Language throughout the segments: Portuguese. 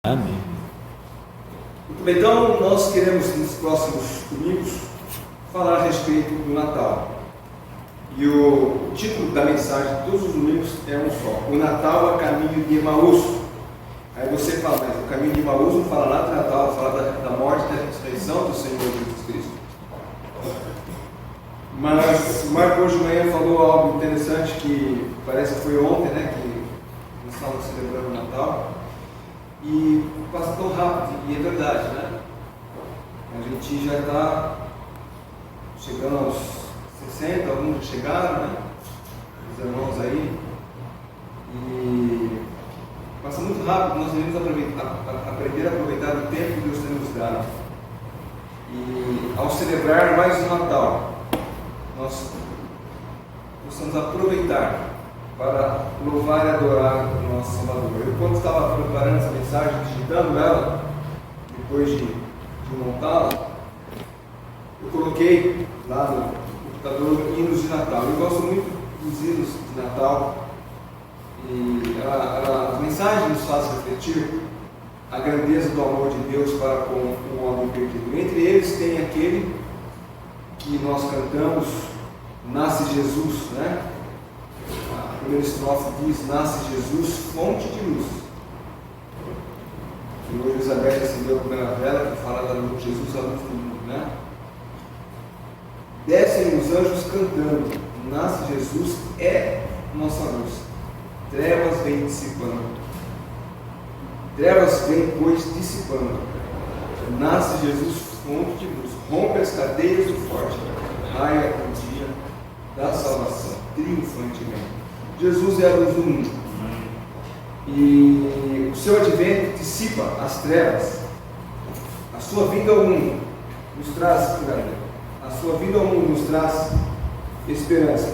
Amém. Muito bem, então nós queremos nos próximos domingos falar a respeito do Natal. E o título da mensagem de todos os domingos é um só: O Natal é caminho de Emaús. Aí você fala, mas o caminho de Emaús não fala nada de Natal, fala da morte e da ressurreição do Senhor Jesus Cristo. Mas o Marco hoje de manhã falou algo interessante que parece que foi ontem, né, que nós estávamos celebrando o Natal. E passa tão rápido, e é verdade, né? A gente já está chegando aos 60, alguns já chegaram, né? Os irmãos aí. E passa muito rápido, nós devemos aprender a aproveitar o tempo que Deus tem nos dado. E ao celebrar mais o Natal, nós possamos aproveitar para louvar e adorar o nosso Salvador. Eu, quando estava preparando essa mensagem, digitando ela, depois de montá-la, eu coloquei lá no computador hinos de Natal. Eu gosto muito dos hinos de Natal, e as mensagens nos fazem refletir a grandeza do amor de Deus para com o homem perdido. Entre eles tem aquele que nós cantamos, Nasce Jesus, né? A primeira estrofe diz: Nasce Jesus, fonte de luz. E hoje Elizabeth acendeu a primeira vela que fala da luz, Jesus, a luz do mundo, né? Descem os anjos cantando: Nasce Jesus, é nossa luz. Trevas vem dissipando. Trevas vem, pois, dissipando. Nasce Jesus, fonte de luz. Rompe as cadeias do forte. Raia o dia da salvação, triunfantemente. Jesus é a luz do mundo. E o seu advento dissipa as trevas. A sua vinda ao mundo nos traz esperança.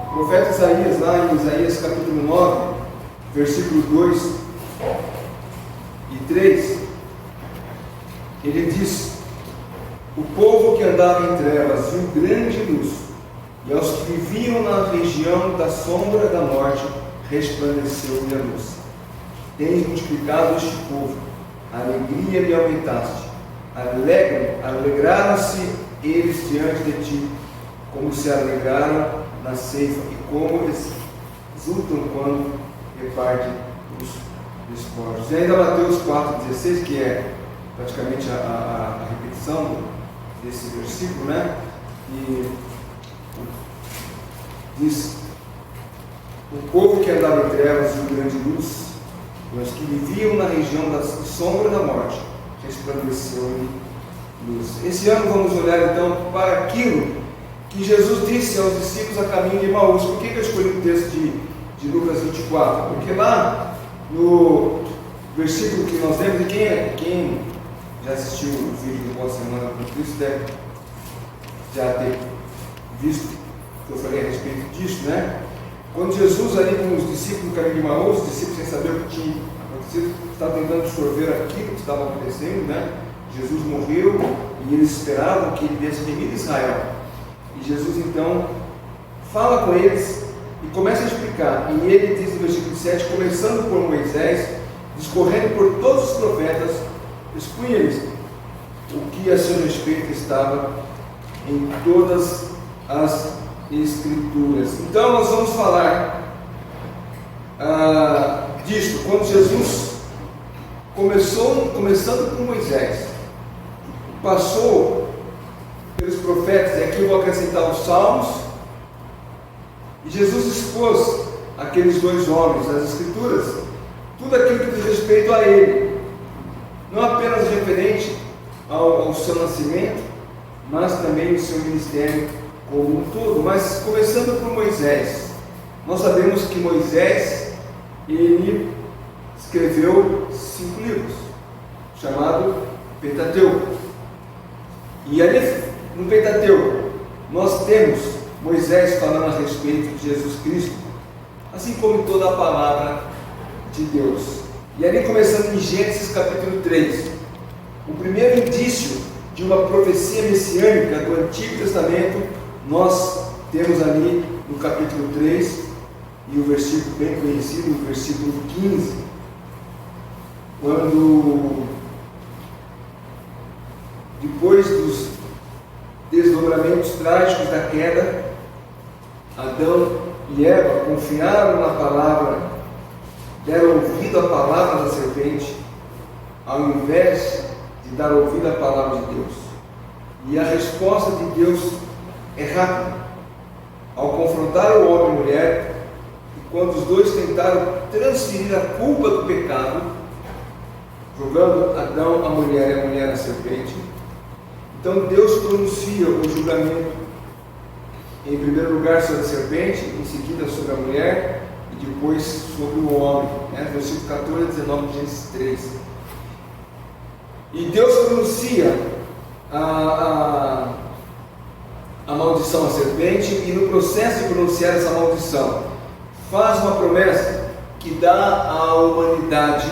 O profeta Isaías, lá em Isaías capítulo 9, versículos 2 e 3, ele diz: O povo que andava em trevas viu grande luz, e aos que viviam na região da sombra da morte resplandeceu-lhe a luz. Tens multiplicado este povo, a alegria lhe aumentaste. Alegraram-se eles diante de ti, como se alegraram na ceifa, e como eles exultam quando repartem os despojos. E ainda Mateus 4,16, que é praticamente a repetição desse versículo, né? E diz: O povo que andava em trevas viu grande luz, e os que viviam na região da sombra da morte resplandeceu-lhe luz. Esse ano vamos olhar então para aquilo que Jesus disse aos discípulos a caminho de Emaús. Por que eu escolhi o texto de Lucas 24? Porque lá no versículo que nós lemos, e quem já assistiu o vídeo do Boa Semana com Cristo deve já ter visto que eu falei a respeito disso, né? Quando Jesus ali com os discípulos no caminho de Emaús, os discípulos sem saber o que tinha acontecido, estavam tentando absorver aquilo que estava acontecendo, né? Jesus morreu e eles esperavam que ele viesse remir Israel. E Jesus então fala com eles e começa a explicar. E ele diz no versículo 7, começando por Moisés, discorrendo por todos os profetas, expunha-lhes o que a seu respeito estava em todas as Escrituras. Então nós vamos falar disto, quando Jesus começando com Moisés, passou pelos profetas, e aqui eu vou acrescentar os salmos, e Jesus expôs aqueles dois homens nas Escrituras, tudo aquilo que diz respeito a ele, não apenas referente ao seu nascimento, mas também o seu ministério como um todo. Mas começando por Moisés, nós sabemos que Moisés, ele escreveu 5 livros, chamado Pentateuco. E ali no Pentateuco nós temos Moisés falando a respeito de Jesus Cristo, assim como toda a palavra de Deus. E ali começando em Gênesis capítulo 3, o primeiro indício de uma profecia messiânica do Antigo Testamento, nós temos ali no capítulo 3, e o versículo bem conhecido, o versículo 15. quando, depois dos desdobramentos trágicos da queda, Adão e Eva confiaram na palavra, deram ouvido à palavra da serpente, ao invés de dar ouvido à palavra de Deus. E a resposta de Deus é rápida. Ao confrontar o homem e a mulher, quando os dois tentaram transferir a culpa do pecado, jogando Adão a mulher e a mulher a serpente, então Deus pronuncia o julgamento, em primeiro lugar sobre a serpente, em seguida sobre a mulher e depois sobre o homem, versículo 14 a 19 de Gênesis 3. E Deus pronuncia a maldição à serpente, e no processo de pronunciar essa maldição, faz uma promessa que dá à humanidade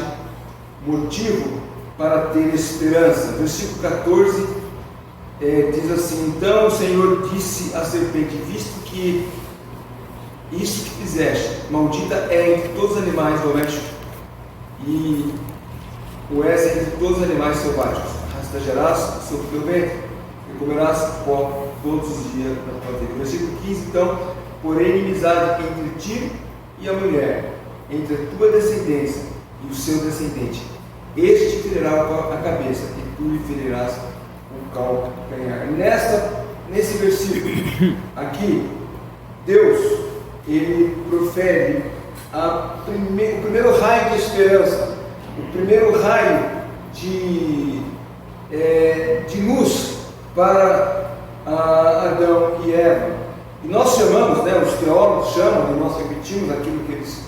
motivo para ter esperança. Versículo 14 diz assim: então o Senhor disse à serpente: visto que isso que fizeste, maldita é entre todos os animais domésticos, e o és entre todos os animais selváticos. Rastejarás sobre o teu ventre, e comerás pó todos os dias da tua vida. Versículo 15: então, porém, inimizade entre ti e a mulher, entre a tua descendência e o seu descendente. Este te ferirá a cabeça, e tu lhe ferirás o calcanhar. Nesse versículo aqui, Deus, ele profere o primeiro raio de esperança, o primeiro raio de luz para Adão e Eva. E nós chamamos, os teólogos chamam, e nós repetimos aquilo que eles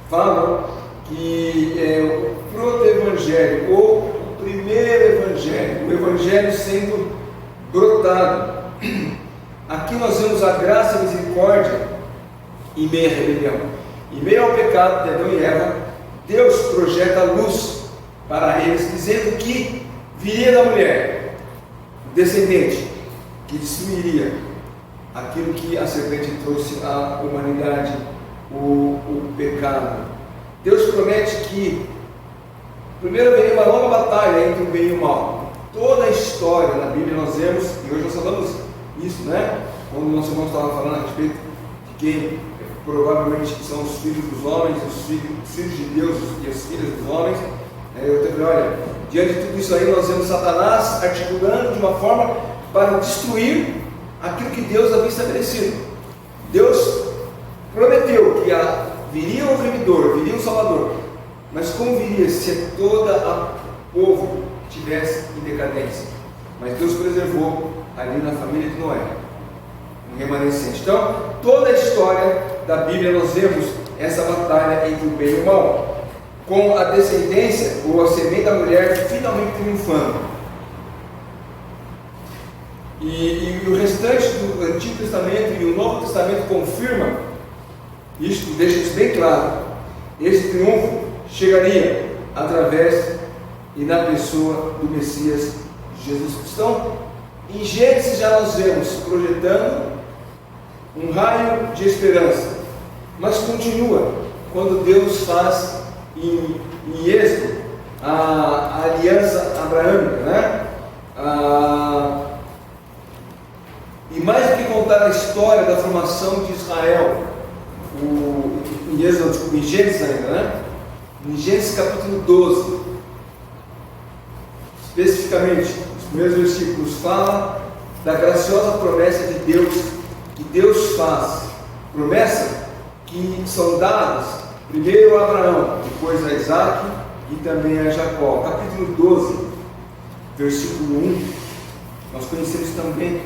falam, que é o proto-evangelho, ou o primeiro evangelho, o evangelho sendo brotado. Aqui nós vemos a graça e a misericórdia em meio à rebelião. Em meio ao pecado de Adão e Eva, Deus projeta a luz para eles, dizendo que viria da mulher o descendente que destruiria aquilo que a serpente trouxe à humanidade, o pecado. Deus promete que primeiro veio uma longa batalha entre o bem e o mal. Toda a história na Bíblia nós vemos, e hoje nós falamos isso, quando o nosso irmão estava falando a respeito de quem provavelmente são os filhos dos homens, os filhos de Deus e as filhas dos homens. Eu falei: olha, diante de tudo isso aí, nós vemos Satanás articulando de uma forma para destruir aquilo que Deus havia estabelecido. Deus prometeu que viria o remidor, viria o Salvador, mas como viria se toda a povo estivesse em decadência? Mas Deus preservou ali na família de Noé um remanescente. Então, toda a história da Bíblia nós vemos essa batalha entre o bem e o mal, com a descendência ou a semente da mulher finalmente triunfando. E o restante do Antigo Testamento e o Novo Testamento confirma isto, deixa isso bem claro. Esse triunfo chegaria através e na pessoa do Messias Jesus Cristo. Então, em Gênesis já nós vemos projetando um raio de esperança, mas continua quando Deus faz em Êxodo a aliança abraâmica, e mais do que contar a história da formação de Israel, em Gênesis ainda, em Gênesis capítulo 12, especificamente, os primeiros versículos falam da graciosa promessa de Deus, que Deus faz, promessa que são dadas primeiro a Abraão, depois a Isaac e também a Jacó. Capítulo 12, versículo 1, nós conhecemos também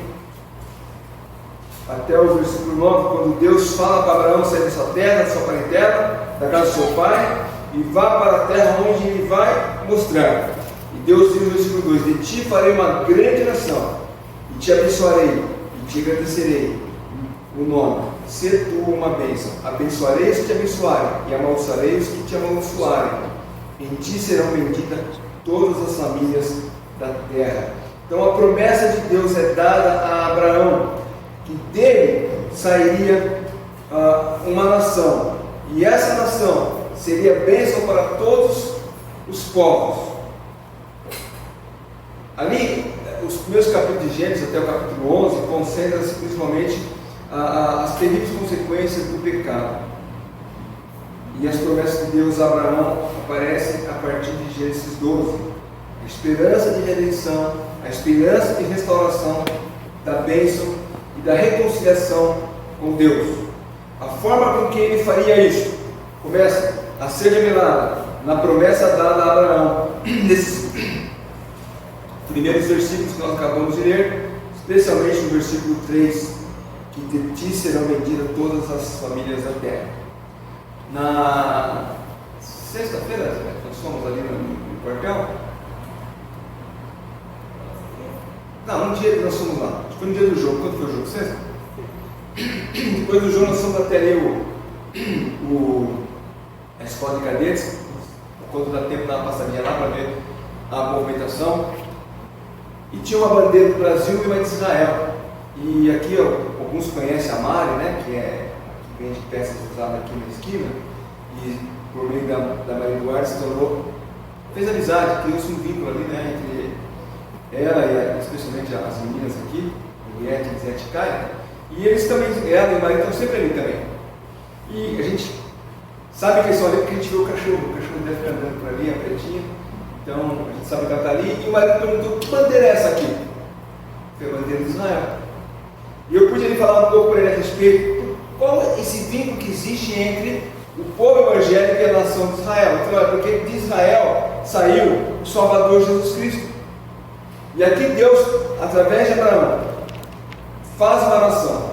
até o versículo 9, quando Deus fala para Abraão sair da sua terra, da sua parentela, da casa do seu pai, e vá para a terra onde ele vai mostrar. E Deus diz no versículo 2: de ti farei uma grande nação, e te abençoarei, e te agradecerei o nome, se tu uma bênção. Abençoarei os que te abençoarem, e amaldiçoarei os que te amaldiçoarem. Em ti serão benditas todas as famílias da terra. Então a promessa de Deus é dada a Abraão, que dele sairia uma nação, e essa nação seria bênção para todos os povos. Ali, os primeiros capítulos de Gênesis até o capítulo 11 concentram-se principalmente as terríveis consequências do pecado. E as promessas de Deus a Abraão aparecem a partir de Gênesis 12. A esperança de redenção, a esperança de restauração, da bênção e da reconciliação com Deus. A forma com que ele faria isso começa a ser revelada na promessa dada a Abraão, nesses primeiros versículos que nós acabamos de ler, especialmente no versículo 3, que de ti serão benditas todas as famílias da terra. Na sexta-feira, nós fomos ali no quartel. Não, no dia que nós fomos lá, foi no dia do jogo. Quando foi o jogo? Sexta? Depois do jogo nós fomos até ali a escola de cadetes, quando dá tempo dar uma passadinha lá para ver a movimentação. E tinha uma bandeira do Brasil e uma de Israel. E aqui alguns conhecem a Mari, né, que vende peças usadas aqui na esquina, e por meio da Maria Eduardo se tornou, fez amizade, criou-se um vínculo ali, né, entre ela e especialmente as meninas aqui, o Iete e Zé Caia, e eles também, ela e o marido estão sempre ali também. E a gente sabe que eles estão ali porque a gente vê o cachorro deve estar andando por ali, a pretinha, então a gente sabe que ela está ali, e o marido perguntou: que bandeira é essa aqui? Foi a bandeira de Israel. E eu pude ali falar um pouco para ele a respeito qual é esse vínculo que existe entre o povo evangélico e a nação de Israel. Então, é porque de Israel saiu o Salvador Jesus Cristo. E aqui Deus, através de Abraão, faz uma nação.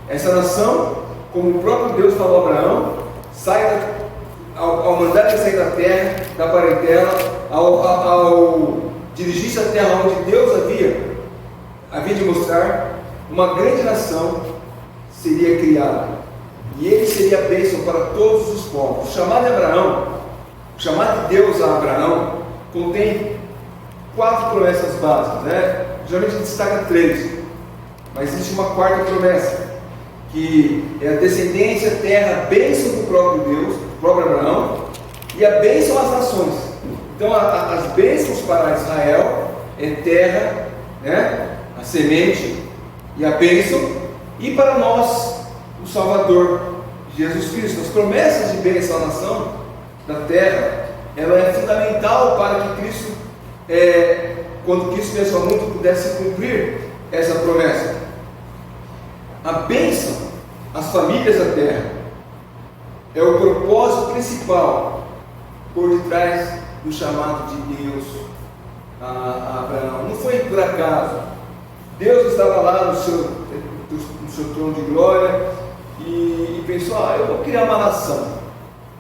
Essa nação, como o próprio Deus falou a Abraão, ao mandar ele sair da terra, da parentela, ao dirigir-se à terra onde Deus havia de mostrar, uma grande nação seria criada, e ele seria bênção para todos os povos. O chamado de Abraão, o chamado de Deus a Abraão, contém 4 promessas básicas, né? Geralmente a gente destaca 3, mas existe uma quarta promessa, que é a descendência, terra, bênção do próprio Deus, do próprio Abraão, e a bênção às nações. Então as bênçãos para Israel é terra, né? A semente e a bênção, e para nós, o Salvador, Jesus Cristo. As promessas de bênção à nação da terra, ela é fundamental para que Cristo, quando Cristo veio ao mundo, pudesse cumprir essa promessa. A bênção às famílias da terra é o propósito principal por detrás do chamado de Deus a Abraão. Não foi por acaso. Deus estava lá no seu trono de glória e pensou: eu vou criar uma nação.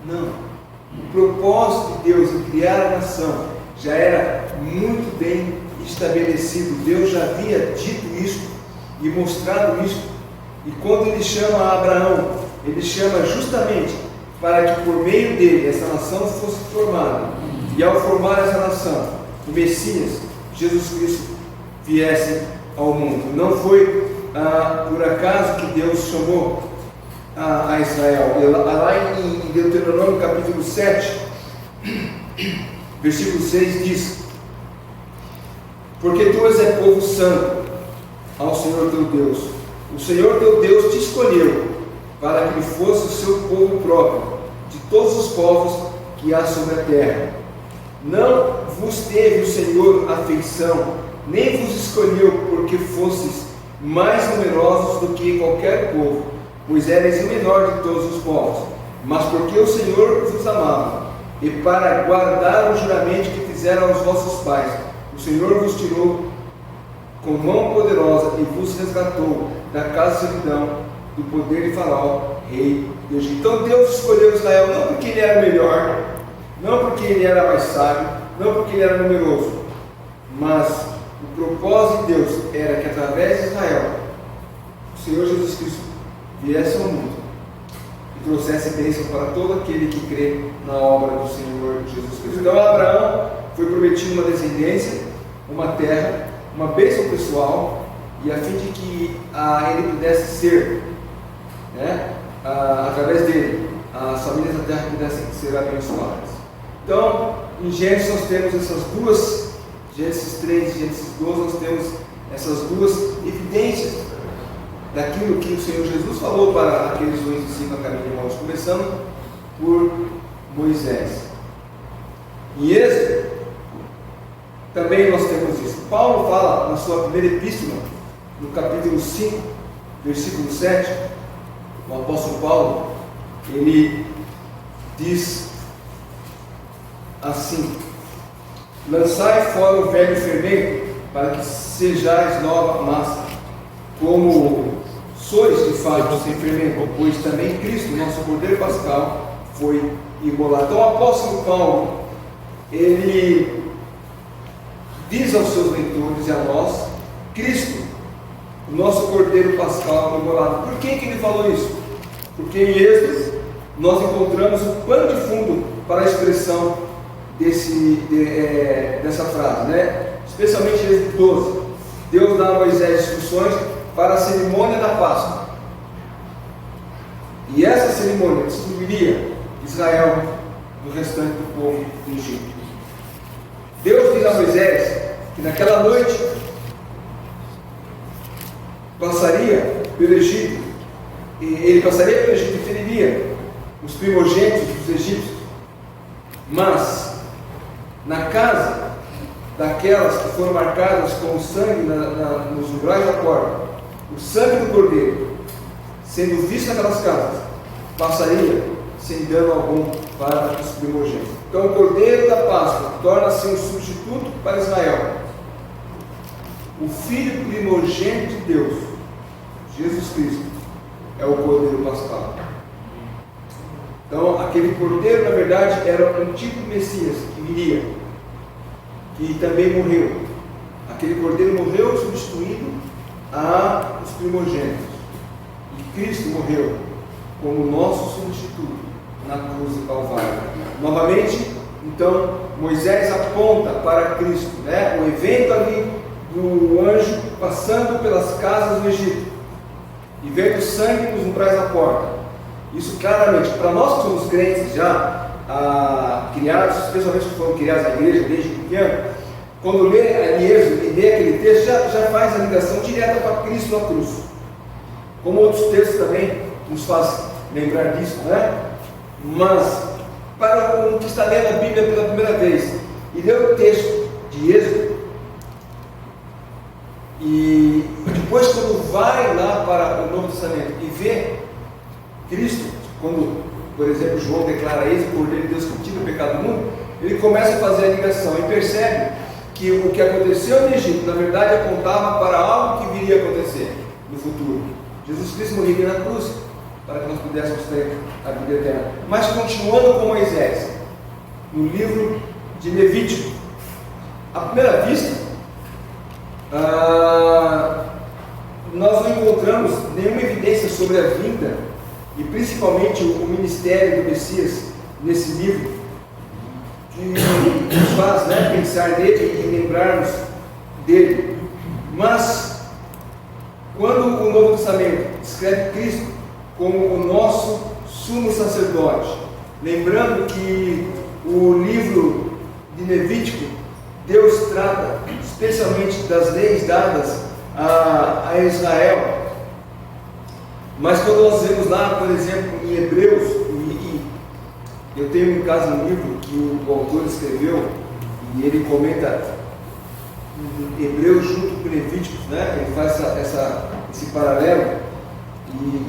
Não. O propósito de Deus em criar a nação já era muito bem estabelecido. Deus já havia dito isso e mostrado isso. E quando ele chama Abraão, ele chama justamente para que por meio dele essa nação fosse formada. E ao formar essa nação, o Messias, Jesus Cristo, viesse ao mundo. Não foi por acaso que Deus chamou a Israel. Lá em Deuteronômio capítulo 7, versículo 6 diz: porque tu és povo santo ao Senhor teu Deus. O Senhor teu Deus te escolheu para que fosse o seu povo próprio de todos os povos que há sobre a terra. Não vos teve o Senhor afeição, nem vos escolheu porque fosses mais numerosos do que qualquer povo, pois eres o menor de todos os povos, mas porque o Senhor vos amava, e para guardar o juramento que fizeram aos vossos pais, o Senhor vos tirou com mão poderosa e vos resgatou da casa de servidão, do poder de Faraó, rei de Egito. Então Deus escolheu Israel não porque ele era melhor, não porque ele era mais sábio, não porque ele era numeroso, mas o propósito de Deus era que através de Israel o Senhor Jesus Cristo viesse ao mundo e trouxesse bênção para todo aquele que crê na obra do Senhor Jesus Cristo. Então a Abraão foi prometido uma descendência, uma terra, uma bênção pessoal, e a fim de que ele pudesse ser, né, através dele, as famílias da terra pudessem ser abençoadas. Então, em Gênesis nós temos essas duas, Gênesis 3 e Gênesis 12, nós temos essas duas evidências daquilo que o Senhor Jesus falou para aqueles dois discípulos a caminho de Emaús, começando por Moisés. Em Êxodo, também nós temos isso. Paulo fala na sua primeira epístola, no capítulo 5, versículo 7, o apóstolo Paulo, ele diz assim: lançai fora o velho fermento, para que sejais nova massa, como sois de fato sem fermento, pois também Cristo, nosso Cordeiro Pascal, foi imolado. Então o apóstolo Paulo, ele diz aos seus leitores e a nós: Cristo, o nosso Cordeiro Pascal imolado. Por que ele falou isso? Porque em Êxodo nós encontramos o pano de fundo para a expressão dessa frase, né? Especialmente em Êxodo 12. Deus dá a Moisés instruções para a cerimônia da Páscoa. E essa cerimônia excluiria Israel do restante do povo do Egito. Deus diz a Moisés que naquela noite passaria pelo Egito, e ele passaria pelo Egito e feriria os primogênitos dos egípcios, mas na casa daquelas que foram marcadas com o sangue nos umbrais da porta, o sangue do cordeiro, sendo visto naquelas casas, passaria sem dano algum para os primogênitos. Então o cordeiro da Páscoa torna-se um substituto para Israel. O filho primogênito de Deus, Jesus Cristo, é o cordeiro pascal. Então aquele cordeiro, na verdade, era um tipo de Messias que viria, que também morreu. Aquele cordeiro morreu substituindo os primogênitos. E Cristo morreu como nosso substituto na cruz do Calvário. Novamente, então, Moisés aponta para Cristo, né? O evento ali do anjo passando pelas casas do Egito e vendo sangue nos umbrais da porta. Isso claramente, para nós que somos crentes já, criados, especialmente que foram criados na igreja desde pequeno, quando lê Êxodo e lê aquele texto, já faz a ligação direta para Cristo na cruz. Como outros textos também nos fazem lembrar disso, né? Mas, para o que está lendo a Bíblia pela primeira vez e lê o texto de Êxodo, e depois, quando vai lá para o Novo Testamento e vê Cristo, quando, por exemplo, João declara: eis o Cordeiro de Deus que tira o pecado do mundo, ele começa a fazer a ligação e percebe que o que aconteceu no Egito, na verdade, apontava para algo que viria a acontecer no futuro. Jesus Cristo morreria na cruz para que nós pudéssemos ter a vida eterna. Mas continuando com Moisés, no livro de Levítico, à primeira vista, nós não encontramos nenhuma evidência sobre a vinda e principalmente o ministério do Messias nesse livro, que nos faz, né, pensar nele e lembrarmos dele. Mas quando o Novo Testamento descreve Cristo como o nosso sumo sacerdote, lembrando que o livro de Levítico, Deus trata especialmente das leis dadas a Israel, mas quando nós vemos lá, por exemplo, em Hebreus, e eu tenho em casa um livro que o autor escreveu, e ele comenta Hebreus junto com Levíticos, né? Ele faz esse paralelo,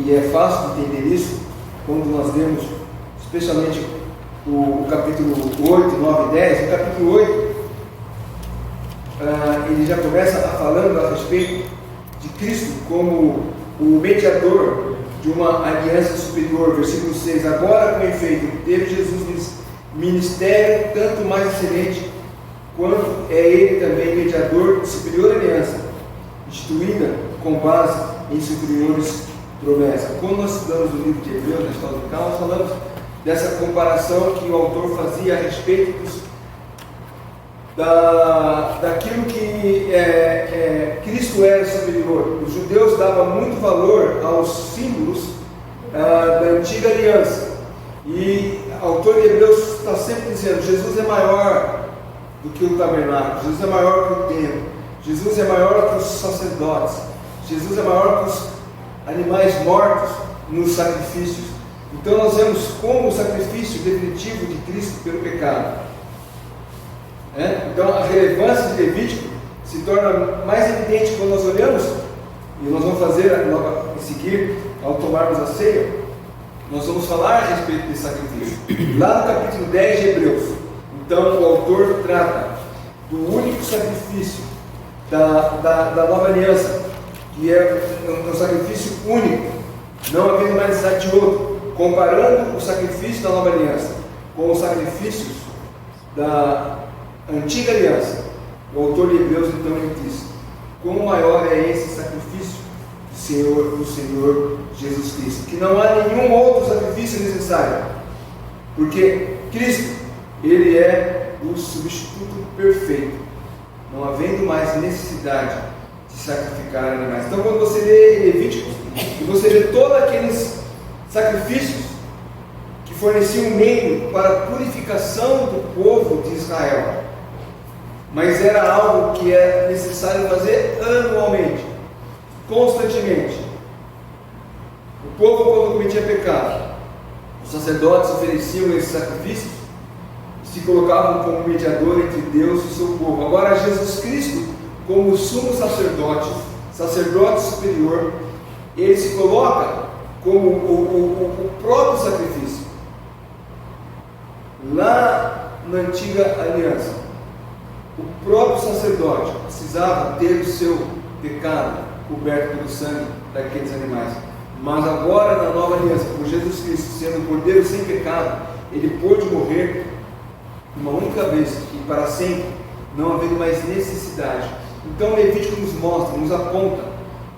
e é fácil de entender isso quando nós vemos especialmente o capítulo 8, 9 e 10. No capítulo 8, ele já começa falando a respeito de Cristo como o mediador de uma aliança superior. Versículo 6: agora, com efeito, teve Jesus ministério tanto mais excelente, quanto é ele também mediador de superior aliança, instituída com base em superiores promessas. Quando nós estudamos o livro de Hebreus, na história do Cal, nós falamos dessa comparação que o autor fazia a respeito daquilo que Cristo era superior. Os judeus davam muito valor aos símbolos da antiga aliança, e o autor de Hebreus está sempre dizendo: Jesus é maior do que o tabernáculo, Jesus é maior que o templo, Jesus é maior que os sacerdotes, Jesus é maior que os animais mortos nos sacrifícios. Então nós vemos como o sacrifício definitivo de Cristo pelo pecado. Então a relevância de Levítico se torna mais evidente quando nós olhamos, e nós vamos fazer em seguir, ao tomarmos a ceia, nós vamos falar a respeito desse sacrifício. Lá no capítulo 10 de Hebreus, então o autor trata do único sacrifício da nova aliança, que é um sacrifício único, não havendo mais necessidade de outro, comparando o sacrifício da nova aliança com os sacrifícios da antiga aliança. O autor de Hebreus então ele diz: quão maior é esse sacrifício do Senhor Jesus Cristo, que não há nenhum outro sacrifício necessário, porque Cristo, ele é o substituto perfeito, não havendo mais necessidade de sacrificar animais. Então quando você lê Levíticos e você vê todos aqueles sacrifícios que forneciam meio para a purificação do povo de Israel, mas era algo que é necessário fazer anualmente, constantemente. O povo, quando cometia pecado, os sacerdotes ofereciam esses sacrifícios e se colocavam como mediador entre Deus e seu povo. Agora Jesus Cristo, como sumo sacerdote superior, ele se coloca como o próprio sacrifício. Lá na antiga aliança, o próprio sacerdote precisava ter o seu pecado coberto pelo sangue daqueles animais. Mas agora, na nova aliança, por Jesus Cristo sendo o Cordeiro sem pecado, ele pôde morrer uma única vez e para sempre, não havendo mais necessidade. Então Levítico nos mostra, nos aponta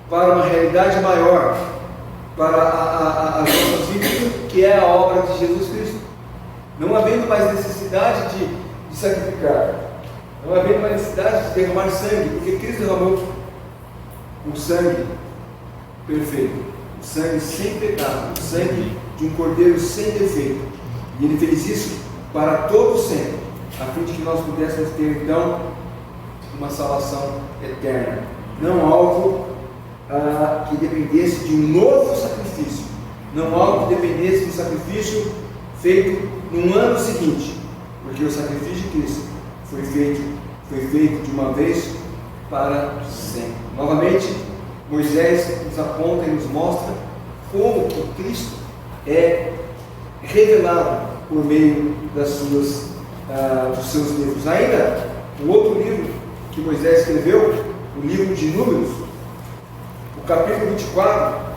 para uma realidade maior, para as nossas vidas, que é a obra de Jesus Cristo. Não havendo mais necessidade de sacrificar, não havendo mais necessidade de derramar sangue, porque Cristo derramou o sangue perfeito, o sangue sem pecado, o sangue de um cordeiro sem defeito. E ele fez isso para todo sempre, a fim de que nós pudéssemos ter então uma salvação eterna, não algo que dependesse de um novo sacrifício, não algo que dependesse do sacrifício feito no ano seguinte, porque o sacrifício de Cristo foi feito de uma vez para sempre. Novamente, Moisés nos aponta e nos mostra como que Cristo é revelado por meio dos seus livros. Ainda, o outro livro que Moisés escreveu, o livro de Números, o capítulo 24,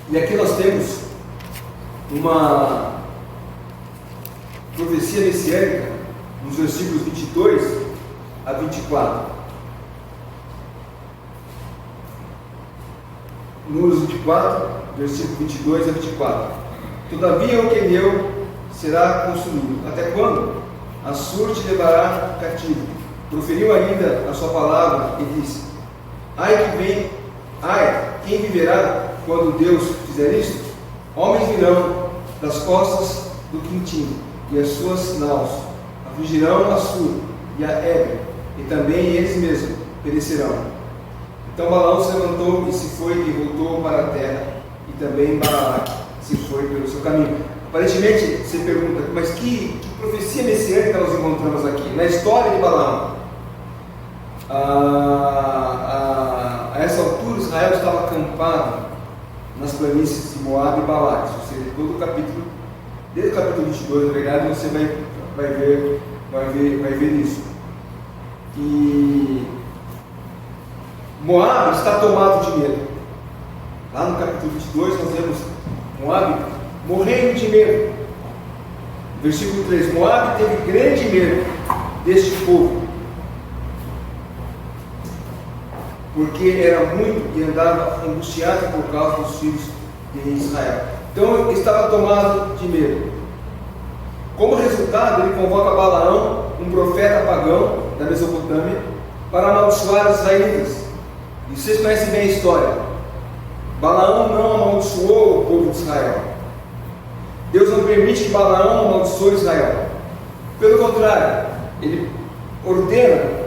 e aqui nós temos uma profecia messiânica nos versículos 22 a 24. Números 24, versículo 22 a 24. Todavia o queneu será consumido. Até quando? Assur te levará cativo. Proferiu ainda a sua palavra e disse: quem viverá quando Deus fizer isto? Homens virão das costas do Quintim, e as suas naus afligirão Assur e a Éber, e também eles mesmos perecerão. Então Balaão se levantou e se foi e voltou para a terra, e também Balaque se foi pelo seu caminho. Aparentemente, você pergunta, mas que profecia messiânica nós encontramos aqui? Na história de Balaão, a essa altura Israel estava acampado nas planícies de Moab e Balaque, ou seja, todo o capítulo, desde o capítulo 22, na verdade, você vai ver isso. E Moab está tomado de medo. Lá no capítulo 22 nós vemos Moab morrendo de medo. Versículo 3: Moab teve grande medo deste povo, porque era muito e andava angustiado por causa dos filhos de Israel. Então ele estava tomado de medo. Como resultado, ele convoca Balaão, um profeta pagão da Mesopotâmia, para amaldiçoar os israelitas. E vocês conhecem bem a história. Balaão não amaldiçoou o povo de Israel. Deus não permite que Balaão amaldiçoe Israel. Pelo contrário, ele ordena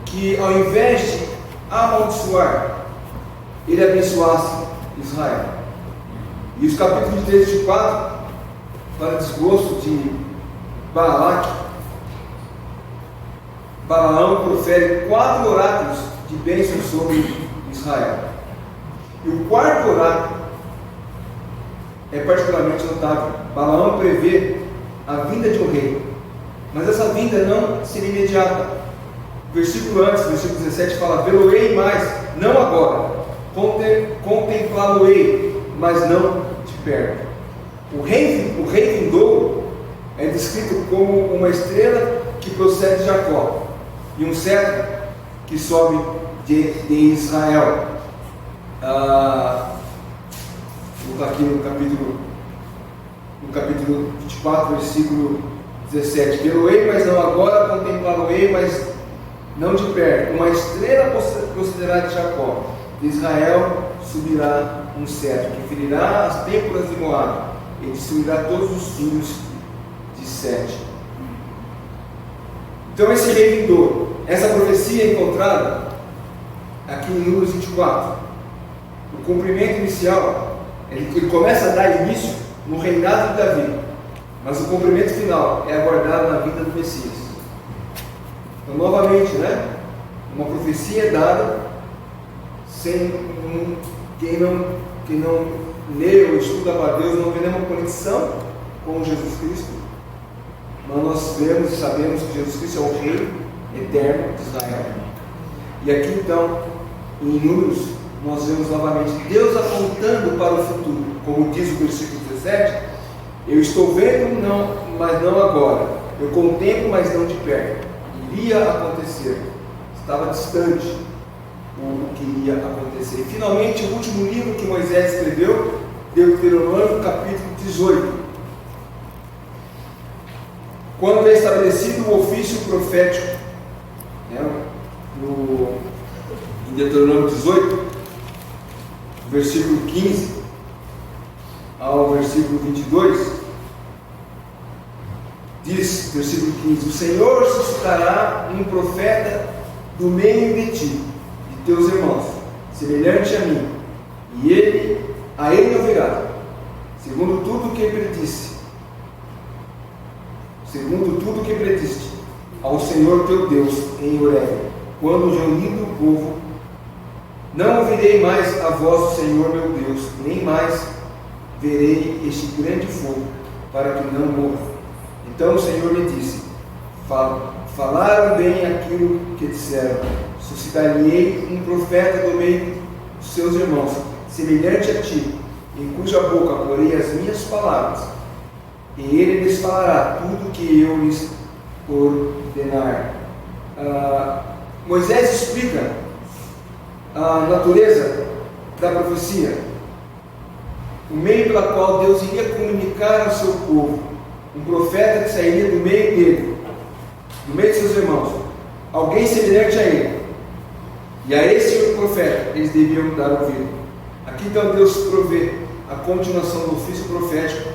que, ao invés de amaldiçoar, ele abençoasse Israel. E os capítulos 3 e 4, para desgosto de Balaque, Balaão profere 4 oráculos de bênção sobre Israel. E o quarto oráculo é particularmente notável. Balaão prevê a vinda de um rei, mas essa vinda não seria imediata. O versículo antes, versículo 17, fala: vê-lo-ei mais, não agora, contemplá-lo-ei, mas não de perto. O rei vindouro é descrito como uma estrela que procede de Jacó e um cetro que sobe de Israel. Aqui no capítulo 24, versículo 17: vê-lo-ei, mas não agora, contemplá-lo-ei, mas não de perto. Uma estrela procederá de Jacó, de Israel subirá um cetro, que ferirá as têmporas de Moabe, e destruirá todos os filhos de Sete. Então, esse rei vindouro, essa profecia é encontrada aqui em Números 24. O cumprimento inicial, ele começa a dar início no reinado de Davi, mas o cumprimento final é aguardado na vinda do Messias. Então, novamente, uma profecia é dada sem quem não lê ou estuda para Deus não vê nenhuma conexão com Jesus Cristo. Mas nós vemos e sabemos que Jesus Cristo é o Rei eterno de Israel. E aqui então, em Números, nós vemos novamente Deus apontando para o futuro, como diz o versículo 17: eu estou vendo, mas não agora, eu contemplo, mas não de perto. Iria acontecer, estava distante o que iria acontecer. E finalmente, o último livro que Moisés escreveu, Deuteronômio, capítulo 18, quando é estabelecido o ofício profético, em Deuteronômio 18, versículo 15 ao versículo 22, diz, versículo 15: o Senhor suscitará um profeta do meio de ti, de teus irmãos, semelhante a mim, e a ele ouvirá, segundo tudo que predisse, ao Senhor teu Deus em Horebe, quando reunido o povo. Não ouvirei mais a voz do Senhor meu Deus, nem mais verei este grande fogo, para que não morra. Então o Senhor me disse: falaram bem aquilo que disseram, suscitar-lhe-ei um profeta do meio dos seus irmãos, semelhante a ti, em cuja boca porei as minhas palavras, e ele lhes falará tudo o que eu lhes ordenar. Moisés explica a natureza da profecia, o meio pela qual Deus iria comunicar ao seu povo, um profeta que sairia do meio dele, do meio de seus irmãos, alguém semelhante a ele, e a esse profeta eles deviam dar ouvido. Aqui então Deus provê a continuação do ofício profético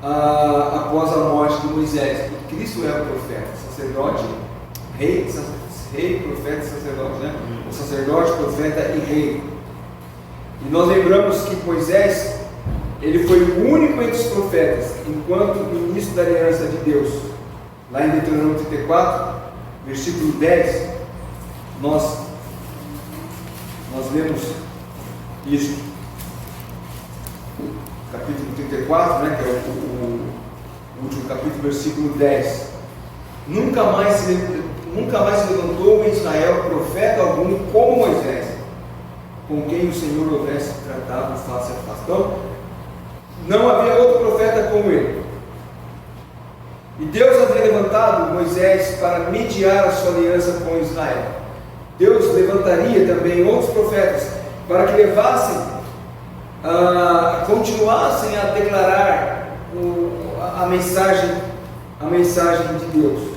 após a morte de Moisés. Cristo é o profeta, sacerdote, rei, profeta e sacerdote, O sacerdote, profeta e rei. E nós lembramos que Moisés, ele foi o único entre os profetas, enquanto ministro da aliança de Deus. Lá em Deuteronômio 34, versículo 10, nós lemos isso. Capítulo 34, que é o último capítulo, versículo 10. Nunca mais se levantou em Israel profeta algum como Moisés, com quem o Senhor houvesse tratado face a face. Então, não havia outro profeta como ele. E Deus havia levantado Moisés para mediar a sua aliança com Israel. Deus levantaria também outros profetas para que continuassem a declarar a mensagem de Deus,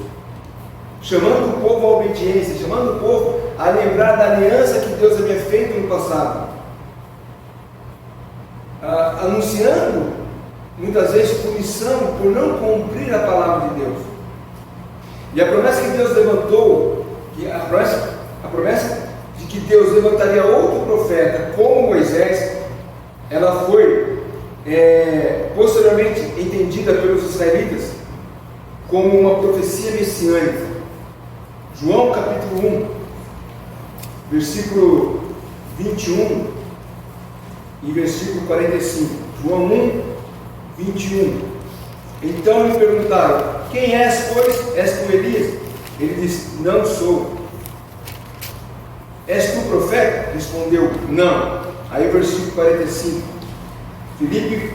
chamando o povo à obediência, chamando o povo a lembrar da aliança que Deus havia feito no passado. anunciando muitas vezes punição por não cumprir a palavra de Deus. E a promessa que Deus levantou, a promessa de que Deus levantaria outro profeta como Moisés, ela foi posteriormente entendida pelos israelitas como uma profecia messiânica. João capítulo 1, versículo 21 e versículo 45. João 1, 21. Então lhe perguntaram: quem és, pois? És tu Elias? Ele disse: não sou. És tu profeta? Respondeu: não. Aí o versículo 45. Filipe,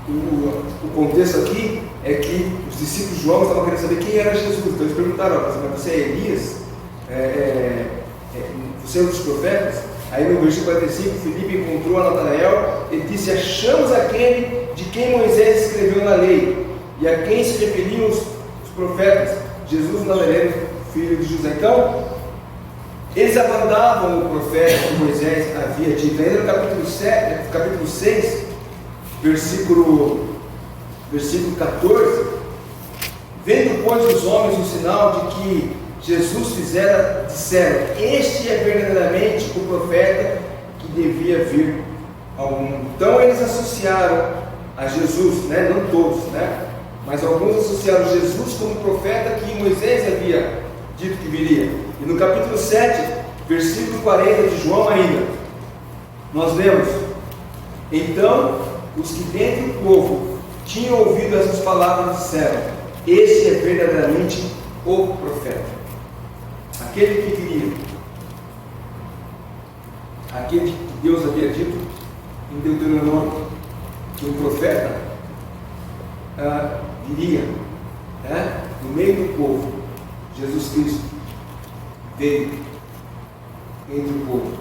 o contexto aqui é que os discípulos de João estavam querendo saber quem era Jesus. Então eles perguntaram: mas você é Elias? Você é um dos profetas? Aí no versículo 45, Filipe encontrou a Natanael e disse: achamos aquele de quem Moisés escreveu na lei, e a quem se referiam os profetas, Jesus Nazareno, filho de José. Então, eles abandonavam o profeta que Moisés havia dito. Ainda no capítulo 6, versículo 14: vendo, pois, os homens o sinal de que Jesus fizera, disseram: este é verdadeiramente o profeta que devia vir ao mundo. Então eles associaram a Jesus, não todos, mas alguns associaram Jesus como profeta que Moisés havia dito que viria. E no capítulo 7, versículo 40 de João ainda, nós lemos: então os que dentre o povo tinham ouvido essas palavras disseram: este é verdadeiramente o profeta, aquele que viria, aquele que Deus havia dito em Deuteronômio que o profeta viria, no meio do povo. Jesus Cristo veio entre o povo.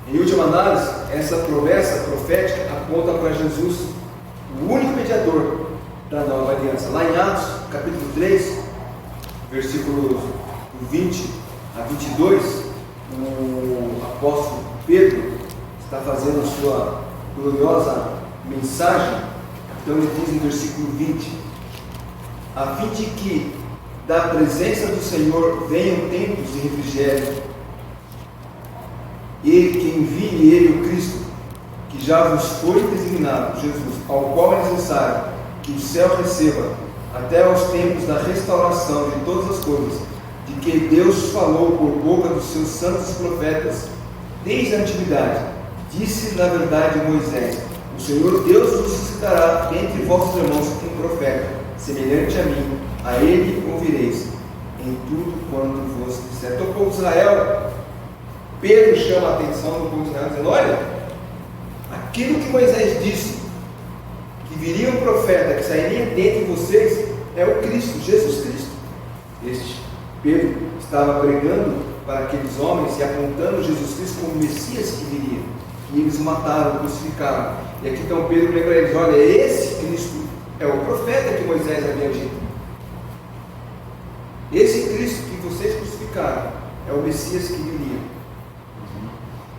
Em última análise, essa promessa profética aponta para Jesus, o único mediador da nova aliança. Lá em Atos, capítulo 3, versículos 20 a 22, o apóstolo Pedro está fazendo a sua gloriosa mensagem. Então ele diz no versículo 20: a fim de que da presença do Senhor venham tempos de refrigério, Ele que envie Ele, o Cristo, que já vos foi designado, Jesus, ao qual é necessário que o céu receba, até aos tempos da restauração de todas as coisas, de que Deus falou por boca dos seus santos profetas desde a antiguidade. Disse na verdade Moisés: o Senhor Deus vos suscitará entre vossos irmãos um profeta, semelhante a mim, a ele ouvireis em tudo quanto vos disser. Então, o povo de Israel, Pedro chama a atenção do povo de Israel, dizendo: olha, aquilo que Moisés disse, que viria um profeta que sairia dentre vocês, é o Cristo, Jesus Cristo. Este Pedro estava pregando para aqueles homens e apontando Jesus Cristo como Messias que viria, e eles o mataram, crucificaram. E aqui então Pedro lembra a eles: olha, esse Cristo é o profeta que Moisés havia dito. Esse Cristo que vocês crucificaram é o Messias que viria.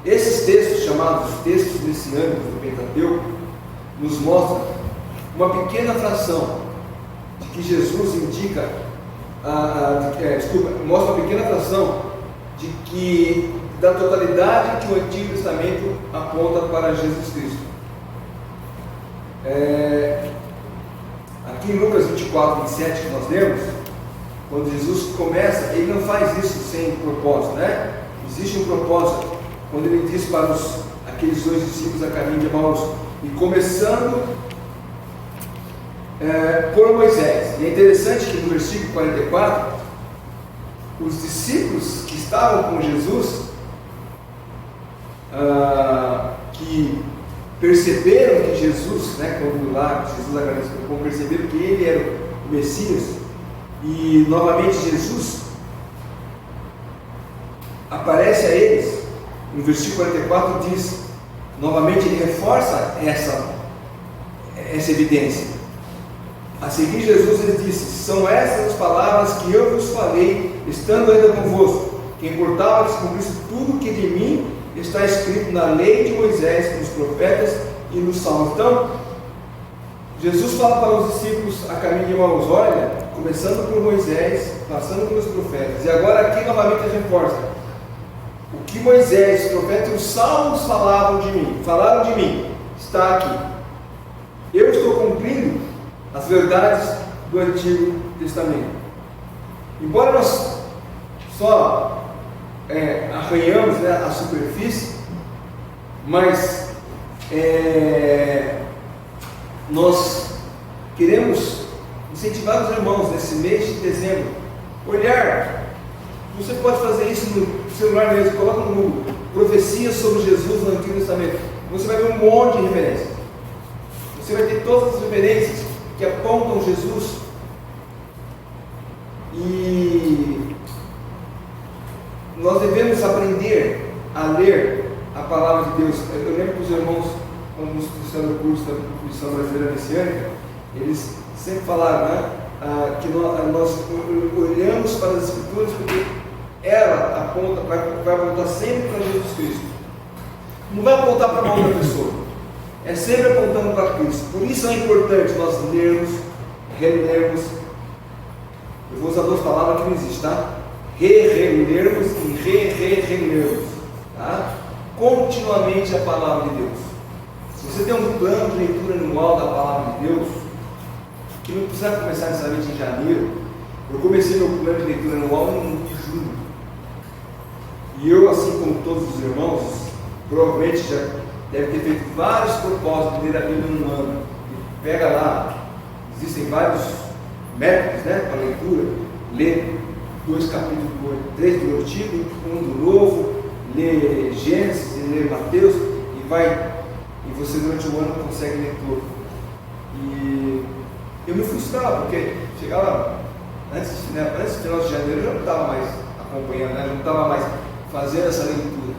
Esses textos, chamados textos messiânicos do Pentateuco, nos mostram uma pequena fração de que Jesus indica, mostra uma pequena fração de que da totalidade que o Antigo Testamento aponta para Jesus Cristo. Aqui em Lucas 24, 27, que nós lemos, quando Jesus começa, ele não faz isso sem propósito, Existe um propósito. Quando ele diz para aqueles dois discípulos a caminho de Emaús, e começando por Moisés. E é interessante que no versículo 44, os discípulos que estavam com Jesus, que perceberam que Jesus, quando lá Jesus agradeceu, perceberam que ele era o Messias, e novamente Jesus aparece a eles. No versículo 44 diz, novamente ele reforça essa evidência. A seguir Jesus ele disse: são essas as palavras que eu vos falei, estando ainda convosco, que importava que se cumprisse tudo que de mim está escrito na lei de Moisés, nos profetas e nos Salmos. Então, Jesus fala para os discípulos a caminho de Emaús, olha, começando por Moisés, passando pelos profetas, e agora aqui novamente a reforça. O que Moisés, os profetas e os Salmos falaram de mim, está aqui. Eu estou cumprindo as verdades do Antigo Testamento. Embora nós só arranhamos, né, a superfície, mas nós queremos incentivar os irmãos nesse mês de dezembro, olhar. Você pode fazer isso no celular mesmo, coloca no Google, profecias sobre Jesus no Antigo Testamento. Você vai ver um monte de referências. Você vai ter todas as referências que apontam Jesus. E nós devemos aprender a ler a palavra de Deus. Eu lembro que os irmãos, quando nos fizeram o curso da Comissão Brasileira Messiânica, eles sempre falaram, né, que nós olhamos para as Escrituras porque ela aponta, vai apontar sempre para Jesus Cristo. Não vai apontar para uma outra pessoa. É sempre apontando para Cristo. Por isso é importante nós lermos, relermos. Eu vou usar duas palavras que não existem, tá? Relermos e relermos, tá? Continuamente a palavra de Deus. Se você tem um plano de leitura anual da palavra de Deus, que não precisa começar necessariamente em janeiro, eu comecei meu plano de leitura anual em junho. E eu, assim como todos os irmãos, provavelmente já deve ter feito vários propósitos de ler a Bíblia no ano. E pega lá, existem vários métodos, né, para leitura. Ler 2 capítulos, 3 do Antigo, 1 do Novo, ler Gênesis, ler Mateus, e você durante o ano consegue ler todo. E eu me frustrava, porque chegava antes do final de janeiro, eu já não estava mais acompanhando, né, eu não estava mais fazendo essa leitura.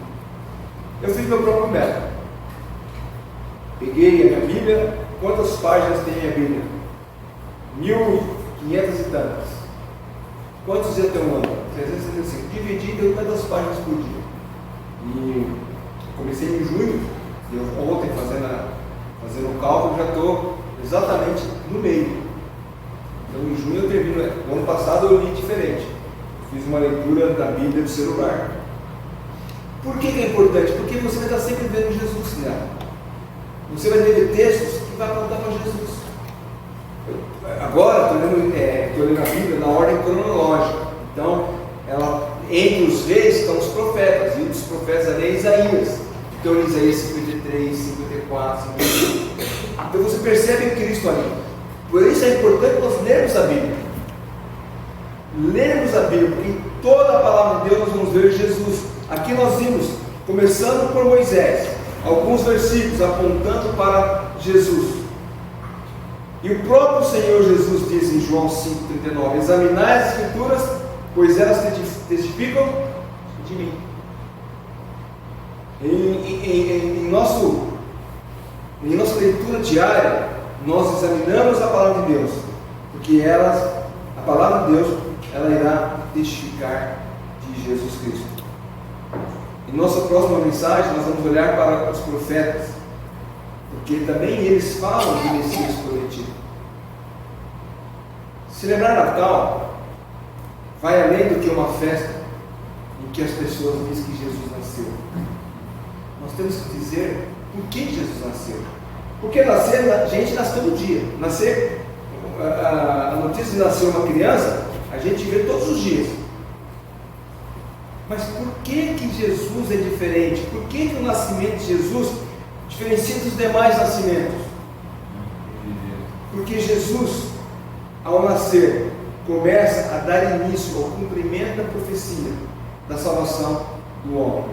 Eu fiz meu próprio método. Peguei a minha Bíblia, quantas páginas tem a minha Bíblia? 1.500 e tantas. Quantos dias tem um ano? 365. Dividi e deu tantas páginas por dia. E comecei em junho, eu ontem fazendo o cálculo, já estou exatamente no meio. Então em junho eu termino. No ano passado eu li diferente. Fiz uma leitura da Bíblia do celular. Por que é importante? Porque você vai estar sempre vendo Jesus nela. Você vai ter textos que vai apontar para Jesus. Agora estou lendo a Bíblia na ordem cronológica. Então, entre os reis estão os profetas, e dos profetas ali é Isaías. Então, Isaías 53, 54, 55. Então você percebe Cristo ali. Por isso é importante nós lermos a Bíblia. Lermos a Bíblia, porque em toda a palavra de Deus nós vamos ver Jesus. Aqui nós vimos, começando por Moisés, alguns versículos apontando para Jesus. E o próprio Senhor Jesus diz em João 5,39: examinai as Escrituras, pois elas testificam de mim. Em nossa leitura diária, nós examinamos a palavra de Deus, porque a palavra de Deus, ela irá testificar de Jesus Cristo. Em nossa próxima mensagem, nós vamos olhar para os profetas, porque também eles falam de Messias coletivo. Celebrar Natal vai além do que uma festa em que as pessoas dizem que Jesus nasceu. Nós temos que dizer por que Jesus nasceu. Porque nascer, a gente nasce todo dia. A notícia de nascer uma criança, a gente vê todos os dias. Mas por que Jesus é diferente? Por que o nascimento de Jesus diferencia dos demais nascimentos? Porque Jesus, ao nascer, começa a dar início ao cumprimento da profecia da salvação do homem,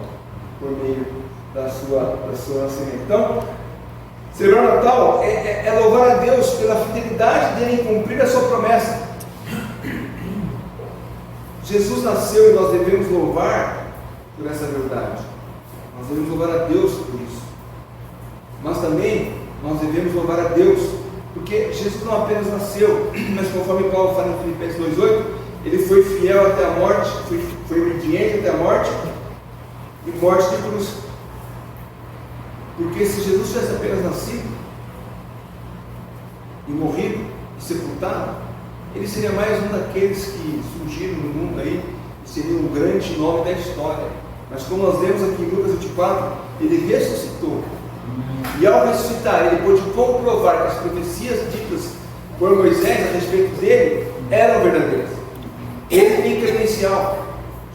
por meio da sua nascimento. Então, celebrar o Natal é louvar a Deus pela fidelidade dele em cumprir a sua promessa. Jesus nasceu e nós devemos louvar por essa verdade. Nós devemos louvar a Deus por isso. Mas também nós devemos louvar a Deus porque Jesus não apenas nasceu, mas conforme Paulo fala em Filipenses 2,8, ele foi fiel até a morte, foi obediente até a morte e morte de cruz. Porque se Jesus tivesse apenas nascido e morrido e sepultado, ele seria mais um daqueles que surgiram no mundo aí e seria um grande nome da história. Mas como nós vemos aqui em Lucas 24, ele ressuscitou. E ao ressuscitar, ele pôde comprovar que as profecias ditas por Moisés a respeito dele eram verdadeiras. Ele tem credencial.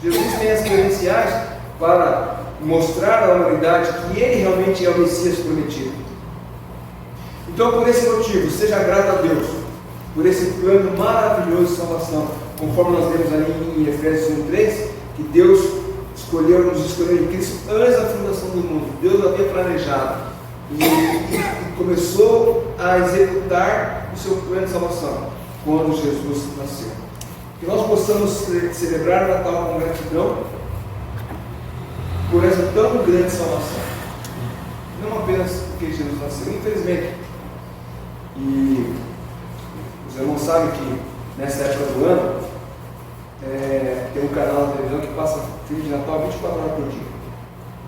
Jesus tem as credenciais para mostrar à humanidade que ele realmente é o Messias prometido. Então, por esse motivo, seja grato a Deus por esse plano maravilhoso de salvação, conforme nós vemos ali em Efésios 1:3, que Deus nos escolheu em Cristo antes da fundação do mundo. Deus havia planejado e começou a executar o seu plano de salvação quando Jesus nasceu. Que nós possamos celebrar o Natal com gratidão por essa tão grande salvação, não apenas porque Jesus nasceu, infelizmente. E os irmãos sabem que nessa época do ano tem um canal de televisão que passa filme de Natal 24 horas por dia.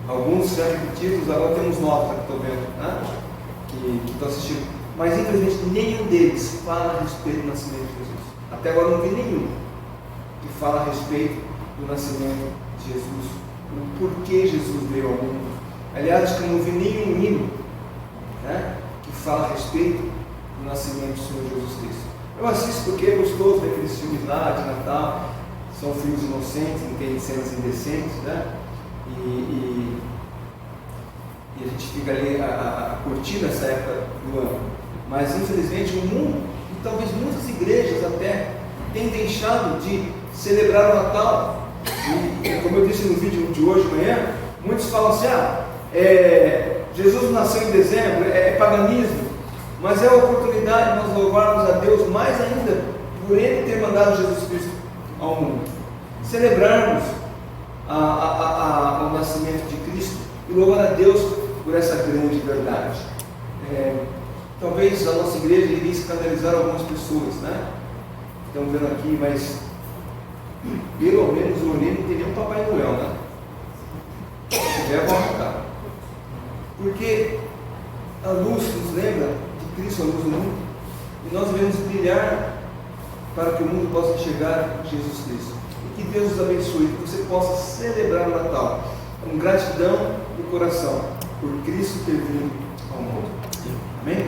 Alguns já repetidos, agora temos novos que estou vendo, né? que estão assistindo. Mas infelizmente nenhum deles fala a respeito do nascimento de Jesus. Até agora não vi nenhum que fala a respeito do nascimento de Jesus, o porquê Jesus veio ao mundo. Aliás, acho que não vi nenhum hino, né, que fala a respeito do nascimento do Senhor Jesus Cristo. Eu assisto porque é gostoso ver aqueles filmes lá de Natal, são filmes inocentes, não tem cenas indecentes, né? E a gente fica ali curtindo essa época do ano. Mas infelizmente o mundo, e talvez muitas igrejas até, têm deixado de celebrar o Natal. E como eu disse no vídeo de hoje de manhã, muitos falam assim: Jesus nasceu em dezembro, é paganismo. Mas é a oportunidade de nós louvarmos a Deus mais ainda por Ele ter mandado Jesus Cristo ao mundo. Celebrarmos o nascimento de Cristo e louvar a Deus por essa grande verdade. Talvez a nossa igreja iria escandalizar algumas pessoas, né? Estão vendo aqui, mas pelo menos o Olê não teria um Papai Noel, né? Se tiver, vamos ficar. Porque a luz nos lembra de Cristo, a luz do mundo, e nós devemos brilhar para que o mundo possa chegar a Jesus Cristo. E que Deus nos abençoe, que você possa celebrar o Natal com gratidão no coração por Cristo ter vindo ao mundo. Amém?